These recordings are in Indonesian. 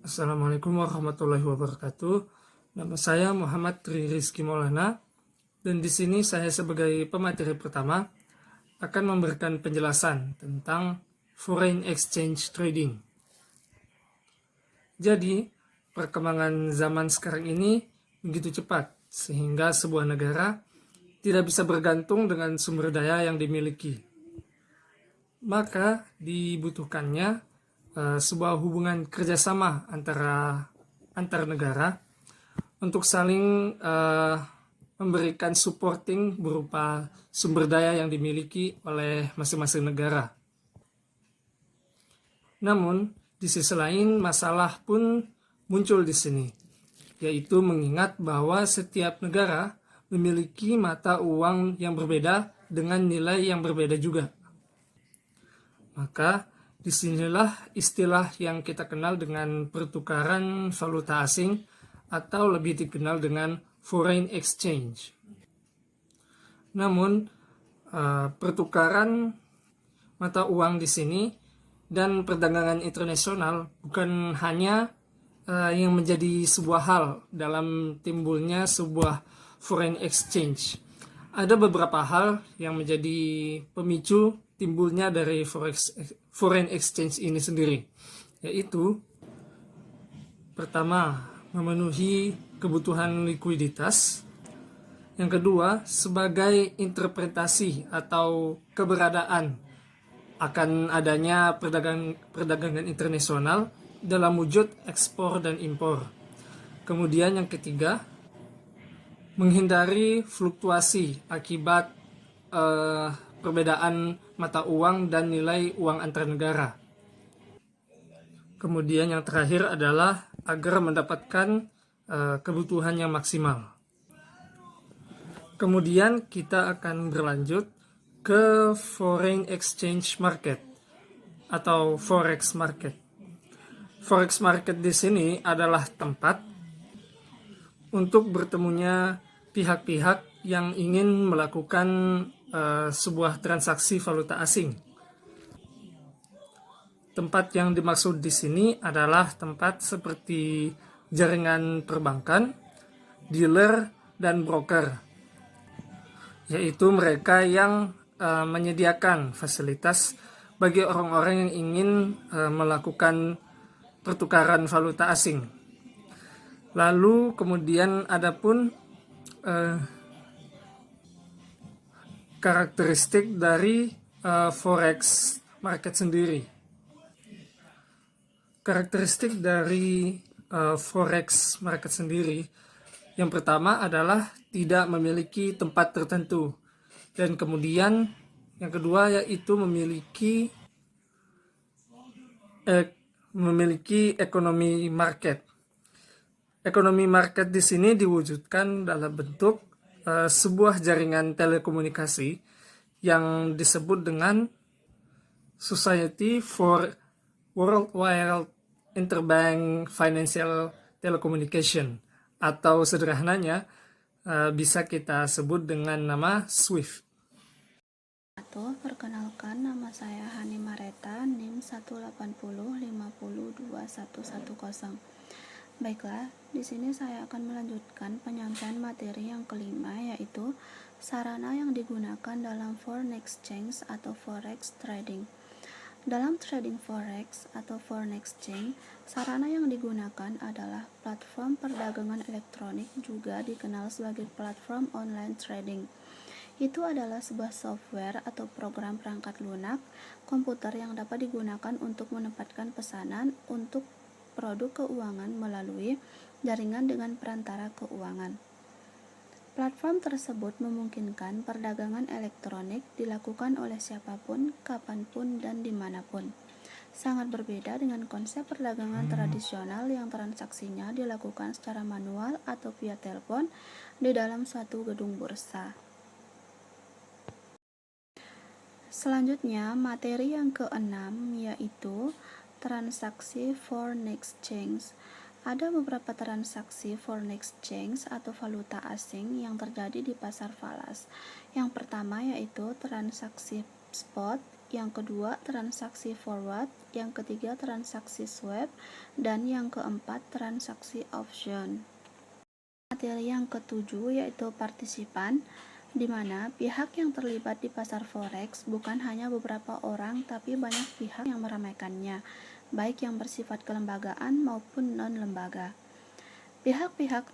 Assalamualaikum warahmatullahi wabarakatuh. Nama saya Muhammad Tri Rizky Maulana, dan di sini saya sebagai pemateri pertama akan memberikan penjelasan tentang foreign exchange trading. Jadi, perkembangan zaman sekarang ini begitu cepat sehingga sebuah negara tidak bisa bergantung dengan sumber daya yang dimiliki. Maka dibutuhkannya sebuah hubungan kerjasama antar negara untuk saling memberikan supporting berupa sumber daya yang dimiliki oleh masing-masing negara. Namun, di sisi lain masalah pun muncul di sini, yaitu mengingat bahwa setiap negara memiliki mata uang yang berbeda dengan nilai yang berbeda juga. Maka, disinilah istilah yang kita kenal dengan pertukaran valuta asing atau lebih dikenal dengan foreign exchange. Namun, pertukaran mata uang di sini dan perdagangan internasional bukan hanya yang menjadi sebuah hal dalam timbulnya sebuah foreign exchange. Ada beberapa hal yang menjadi pemicu timbulnya dari foreign exchange ini sendiri, yaitu pertama, memenuhi kebutuhan likuiditas. Yang kedua, sebagai interpretasi atau keberadaan akan adanya perdagangan internasional dalam wujud ekspor dan impor. Kemudian yang ketiga, menghindari fluktuasi akibat perbedaan mata uang dan nilai uang antar negara. Kemudian yang terakhir adalah agar mendapatkan kebutuhan yang maksimal. Kemudian kita akan berlanjut ke foreign exchange market atau forex market. Forex market di sini adalah tempat untuk bertemunya pihak-pihak yang ingin melakukan sebuah transaksi valuta asing. Tempat yang dimaksud di sini adalah tempat seperti jaringan perbankan, dealer, dan broker, yaitu mereka yang menyediakan fasilitas bagi orang-orang yang ingin melakukan pertukaran valuta asing. Lalu kemudian ada pun karakteristik dari forex market sendiri. Karakteristik dari forex market sendiri, yang pertama adalah tidak memiliki tempat tertentu, dan kemudian yang kedua yaitu memiliki ekonomi market. Ekonomi market di sini diwujudkan dalam bentuk sebuah jaringan telekomunikasi yang disebut dengan Society for Worldwide Interbank Financial Telecommunication, atau sederhananya bisa kita sebut dengan nama SWIFT. Perkenalkan, nama saya Hani Mareta, NIM 18050021110. Baiklah, di sini saya akan melanjutkan penyampaian materi yang kelima, yaitu sarana yang digunakan dalam foreign exchange atau forex trading. Dalam trading forex atau foreign exchange, sarana yang digunakan adalah platform perdagangan elektronik, juga dikenal sebagai platform online trading. Itu adalah sebuah software atau program perangkat lunak komputer yang dapat digunakan untuk menempatkan pesanan untuk produk keuangan melalui jaringan dengan perantara keuangan. Platform tersebut memungkinkan perdagangan elektronik dilakukan oleh siapapun, kapanpun, dan dimanapun. Sangat berbeda dengan konsep perdagangan tradisional yang transaksinya dilakukan secara manual atau via telepon di dalam suatu gedung bursa. Selanjutnya, materi yang keenam yaitu transaksi foreign exchange. Ada beberapa transaksi foreign exchange atau valuta asing yang terjadi di pasar falas. Yang pertama yaitu transaksi spot, yang kedua transaksi forward, yang ketiga transaksi swap, dan yang keempat transaksi option. Materi yang ketujuh yaitu partisipan, di mana pihak yang terlibat di pasar forex bukan hanya beberapa orang tapi banyak pihak yang meramaikannya, baik yang bersifat kelembagaan maupun non-lembaga. Pihak-pihak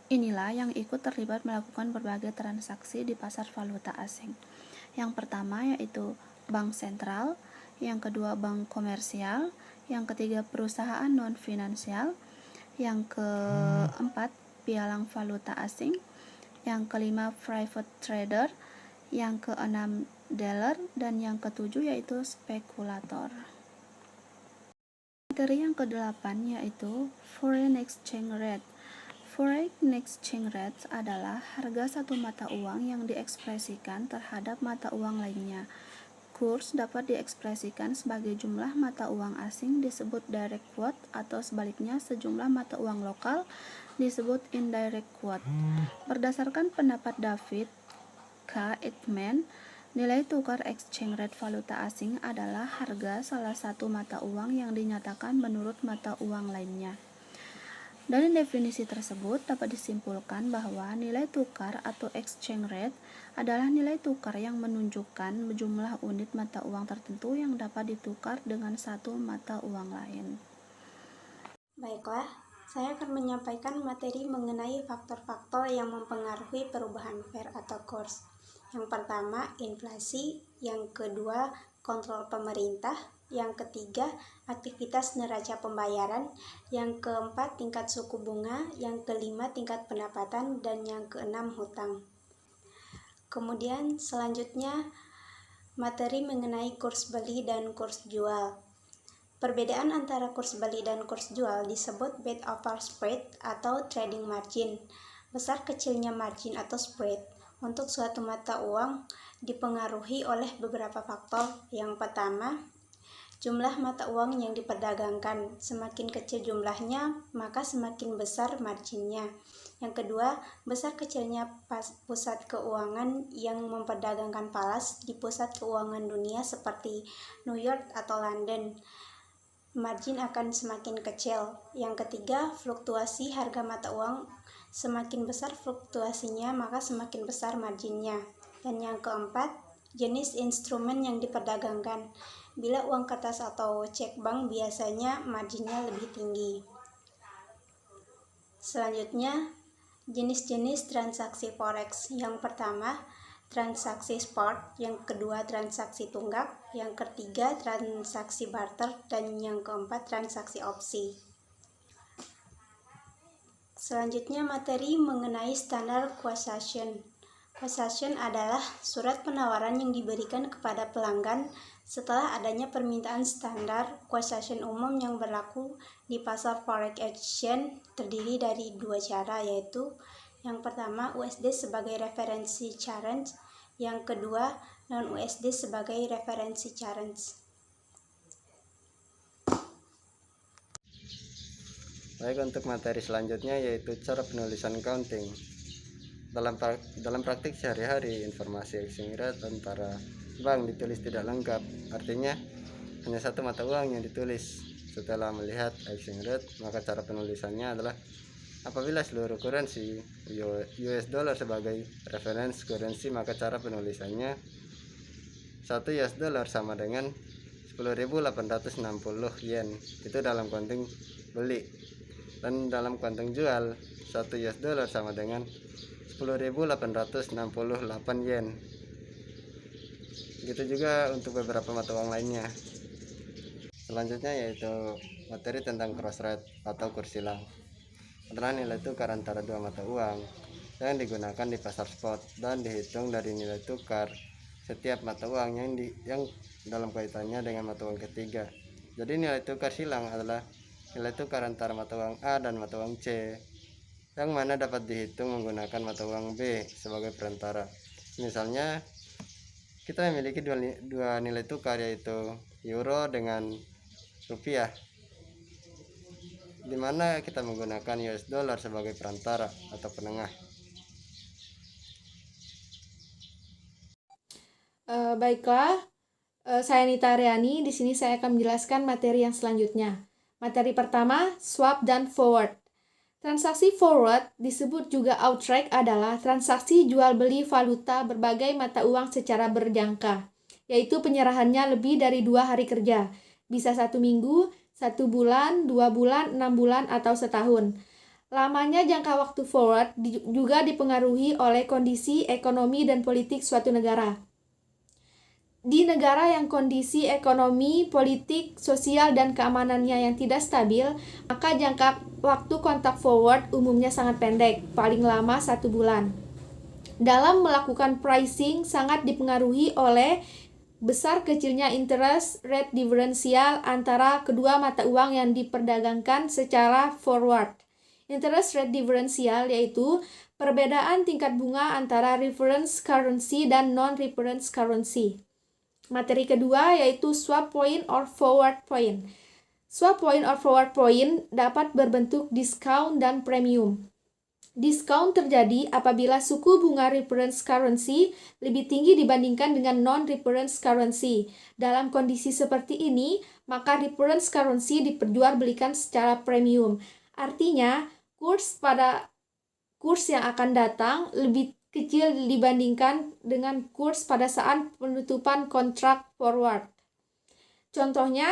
inilah yang ikut terlibat melakukan berbagai transaksi di pasar valuta asing. Yang pertama yaitu bank sentral, yang kedua bank komersial, yang ketiga perusahaan non-finansial, yang keempat pialang valuta asing, yang kelima private trader, yang keenam dealer, dan yang ketujuh yaitu spekulator. Materi yang kedelapan yaitu foreign exchange rate. Foreign exchange rate adalah harga satu mata uang yang diekspresikan terhadap mata uang lainnya. Kurs dapat diekspresikan sebagai jumlah mata uang asing disebut direct quote atau sebaliknya sejumlah mata uang lokal disebut indirect quote. Berdasarkan pendapat David K. Eggman, nilai tukar exchange rate valuta asing adalah harga salah satu mata uang yang dinyatakan menurut mata uang lainnya. Dari definisi tersebut dapat disimpulkan bahwa nilai tukar atau exchange rate adalah nilai tukar yang menunjukkan jumlah unit mata uang tertentu yang dapat ditukar dengan satu mata uang lain. Baiklah, saya akan menyampaikan materi mengenai faktor-faktor yang mempengaruhi perubahan fair atau kurs. Yang pertama, inflasi. Yang kedua, kontrol pemerintah. Yang ketiga, aktivitas neraca pembayaran. Yang keempat, tingkat suku bunga. Yang kelima, tingkat pendapatan. Dan yang keenam, hutang. Kemudian selanjutnya, materi mengenai kurs beli dan kurs jual. Perbedaan antara kurs beli dan kurs jual disebut bid offer spread atau trading margin. Besar kecilnya margin atau spread untuk suatu mata uang dipengaruhi oleh beberapa faktor. Yang pertama, jumlah mata uang yang diperdagangkan. Semakin kecil jumlahnya, maka semakin besar marginnya. Yang kedua, besar kecilnya pusat keuangan yang memperdagangkan falas di pusat keuangan dunia seperti New York atau London. Margin akan semakin kecil. Yang ketiga, fluktuasi harga mata uang. Semakin besar fluktuasinya, maka semakin besar marginnya. Dan yang keempat, jenis instrumen yang diperdagangkan. Bila uang kertas atau cek bank, biasanya marginnya lebih tinggi. Selanjutnya, jenis-jenis transaksi forex. Yang pertama, transaksi spot, yang kedua transaksi tunggak, yang ketiga transaksi barter, dan yang keempat transaksi opsi. Selanjutnya materi mengenai standar quotation. Quotation adalah surat penawaran yang diberikan kepada pelanggan setelah adanya permintaan standar. Quotation umum yang berlaku di pasar forex exchange terdiri dari dua cara, yaitu yang pertama USD sebagai referensi challenge, yang kedua non-USD sebagai referensi challenge. Baik, untuk materi selanjutnya yaitu cara penulisan counting. Dalam praktik sehari-hari, informasi exchange rate antara bank ditulis tidak lengkap. Artinya hanya satu mata uang yang ditulis. Setelah melihat exchange rate, maka cara penulisannya adalah apabila seluruh currency US dollar sebagai reference currency, maka cara penulisannya 1 US dollar sama dengan 10.860 yen. Itu dalam konteks beli. Dan dalam konteks jual, 1 US dollar sama dengan 10.868 yen. Begitu juga untuk beberapa mata uang lainnya. Selanjutnya yaitu materi tentang cross rate atau kurs silang. Adalah nilai tukar antara dua mata uang yang digunakan di pasar spot dan dihitung dari nilai tukar setiap mata uang yang dalam kaitannya dengan mata uang ketiga. Jadi nilai tukar silang adalah nilai tukar antara mata uang A dan mata uang C, yang mana dapat dihitung menggunakan mata uang B sebagai perantara. Misalnya kita memiliki dua nilai tukar, yaitu euro dengan rupiah, di mana kita menggunakan US dollar sebagai perantara atau penengah. Baiklah, Saya Nita Aryani, di sini saya akan menjelaskan materi yang selanjutnya. Materi pertama, swap dan forward. Transaksi forward, disebut juga outright, adalah transaksi jual beli valuta berbagai mata uang secara berjangka, yaitu penyerahannya lebih dari 2 hari kerja, bisa 1 minggu, 1 bulan, 2 bulan, 6 bulan, atau setahun. Lamanya jangka waktu forward juga dipengaruhi oleh kondisi ekonomi dan politik suatu negara. Di negara yang kondisi ekonomi, politik, sosial, dan keamanannya yang tidak stabil, maka jangka waktu kontrak forward umumnya sangat pendek, paling lama 1 bulan. Dalam melakukan pricing sangat dipengaruhi oleh besar kecilnya interest rate diferensial antara kedua mata uang yang diperdagangkan secara forward. Interest rate diferensial yaitu perbedaan tingkat bunga antara reference currency dan non-reference currency. Materi kedua yaitu swap point or forward point. Swap point or forward point dapat berbentuk diskon dan premium. Diskon terjadi apabila suku bunga reference currency lebih tinggi dibandingkan dengan non-reference currency. Dalam kondisi seperti ini, maka reference currency diperjualbelikan secara premium. Artinya, kurs yang akan datang lebih kecil dibandingkan dengan kurs pada saat penutupan kontrak forward. Contohnya,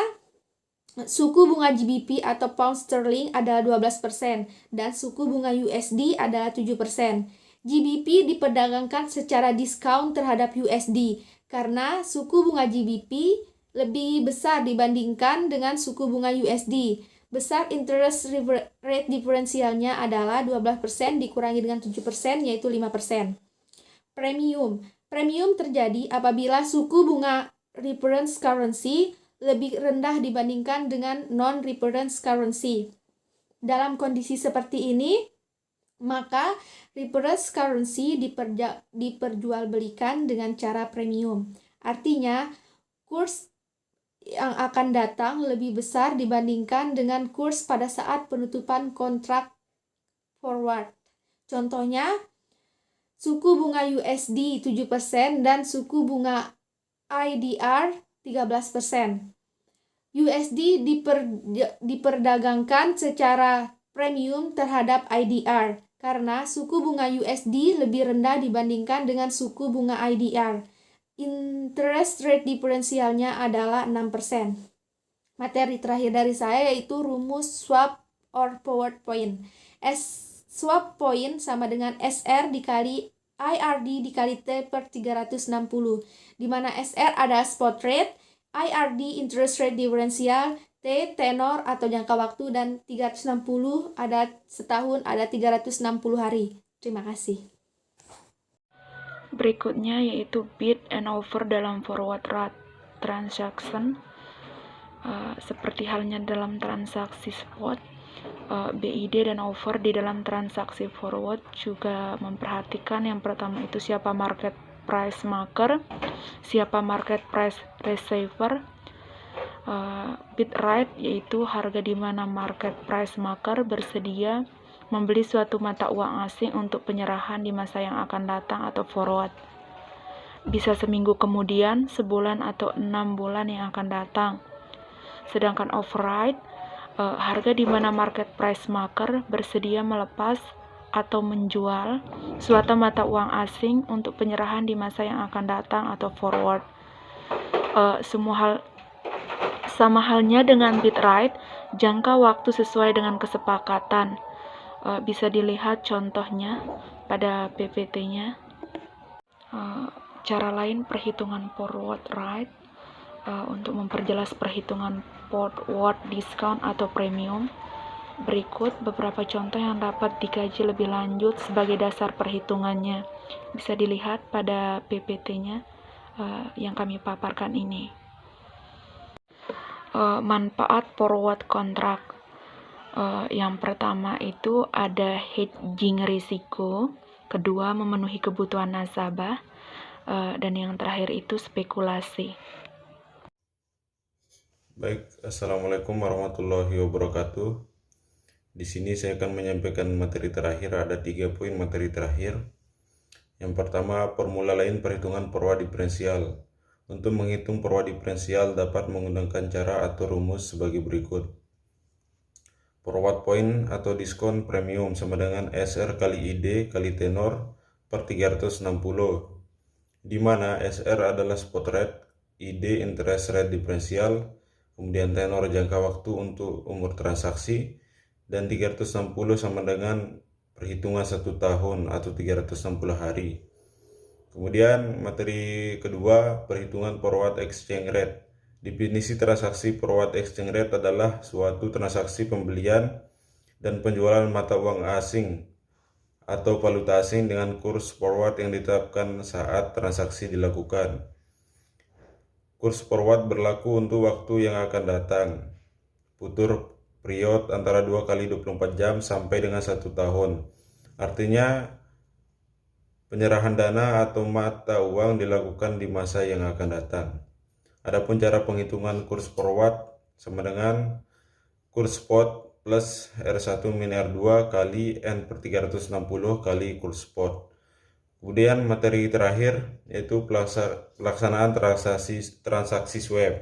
suku bunga GBP atau pound sterling adalah 12% dan suku bunga USD adalah 7%. GBP diperdagangkan secara diskon terhadap USD karena suku bunga GBP lebih besar dibandingkan dengan suku bunga USD. Besar interest rate diferensialnya adalah 12% dikurangi dengan 7% yaitu 5%. Premium. Premium terjadi apabila suku bunga reference currency lebih rendah dibandingkan dengan non-reference currency. Dalam kondisi seperti ini, maka reference currency diperjualbelikan dengan cara premium. Artinya, kurs yang akan datang lebih besar dibandingkan dengan kurs pada saat penutupan kontrak forward. Contohnya, suku bunga USD 7% dan suku bunga IDR 13%. USD diperdagangkan secara premium terhadap IDR karena suku bunga USD lebih rendah dibandingkan dengan suku bunga IDR. Interest rate diferensialnya adalah 6%. Materi terakhir dari saya yaitu rumus swap or forward point. Swap point sama dengan SR dikali IRD dikali T per 360, di mana SR adalah spot rate, IRD interest rate differential, T tenor atau jangka waktu, dan 360 ada setahun, ada 360 hari. Terima kasih. Berikutnya yaitu bid and offer dalam forward rate transaction. Seperti halnya dalam transaksi spot, BID dan offer di dalam transaksi forward juga memperhatikan yang pertama itu siapa market price maker, siapa market price receiver. Bid rate yaitu harga di mana market price maker bersedia membeli suatu mata uang asing untuk penyerahan di masa yang akan datang atau forward. Bisa seminggu kemudian, sebulan atau 6 bulan yang akan datang. Sedangkan offer rate, harga di mana market price maker bersedia melepas atau menjual suatu mata uang asing untuk penyerahan di masa yang akan datang atau forward. Sama halnya dengan bid rate, jangka waktu sesuai dengan kesepakatan. Bisa dilihat contohnya pada PPT-nya. Cara lain perhitungan forward rate untuk memperjelas perhitungan forward discount atau premium. Berikut beberapa contoh yang dapat dikaji lebih lanjut sebagai dasar perhitungannya. Bisa dilihat pada PPT-nya yang kami paparkan ini. Manfaat forward contract. Yang pertama itu ada hedging risiko, kedua memenuhi kebutuhan nasabah, dan yang terakhir itu spekulasi. Baik, Assalamualaikum warahmatullahi wabarakatuh. Di sini saya akan menyampaikan materi terakhir, ada 3 poin materi terakhir. Yang pertama, formula lain perhitungan forward diferensial. Untuk menghitung forward diferensial dapat menggunakan cara atau rumus sebagai berikut. Forward point atau diskon premium sama dengan SR kali ID kali tenor per 360, di mana SR adalah spot rate, ID interest rate diferensial, kemudian tenor jangka waktu untuk umur transaksi, dan 360 sama dengan perhitungan 1 tahun atau 360 hari. Kemudian materi kedua, perhitungan forward exchange rate. Definisi transaksi forward exchange rate adalah suatu transaksi pembelian dan penjualan mata uang asing atau valuta asing dengan kurs forward yang ditetapkan saat transaksi dilakukan. Kurs forward berlaku untuk waktu yang akan datang, futur period antara 2 kali 24 jam sampai dengan 1 tahun. Artinya penyerahan dana atau mata uang dilakukan di masa yang akan datang. Adapun cara penghitungan kurs forward sama dengan kurs spot plus R1 min R2 kali N per 360 kali kurs spot. Kemudian materi terakhir yaitu pelaksanaan transaksi swap.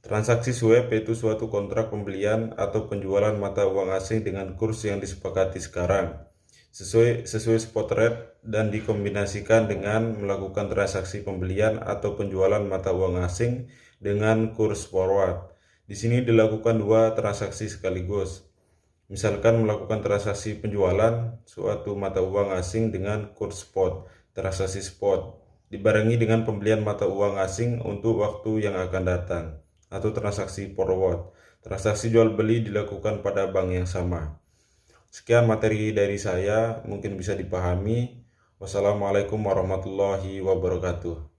Transaksi swap yaitu suatu kontrak pembelian atau penjualan mata uang asing dengan kurs yang disepakati sekarang sesuai spot rate dan dikombinasikan dengan melakukan transaksi pembelian atau penjualan mata uang asing dengan kurs forward. Di sini dilakukan 2 transaksi sekaligus. Misalkan melakukan transaksi penjualan suatu mata uang asing dengan kurs spot, transaksi spot, dibarengi dengan pembelian mata uang asing untuk waktu yang akan datang, atau transaksi forward. Transaksi jual beli dilakukan pada bank yang sama. Sekian materi dari saya, mungkin bisa dipahami. Wassalamualaikum warahmatullahi wabarakatuh.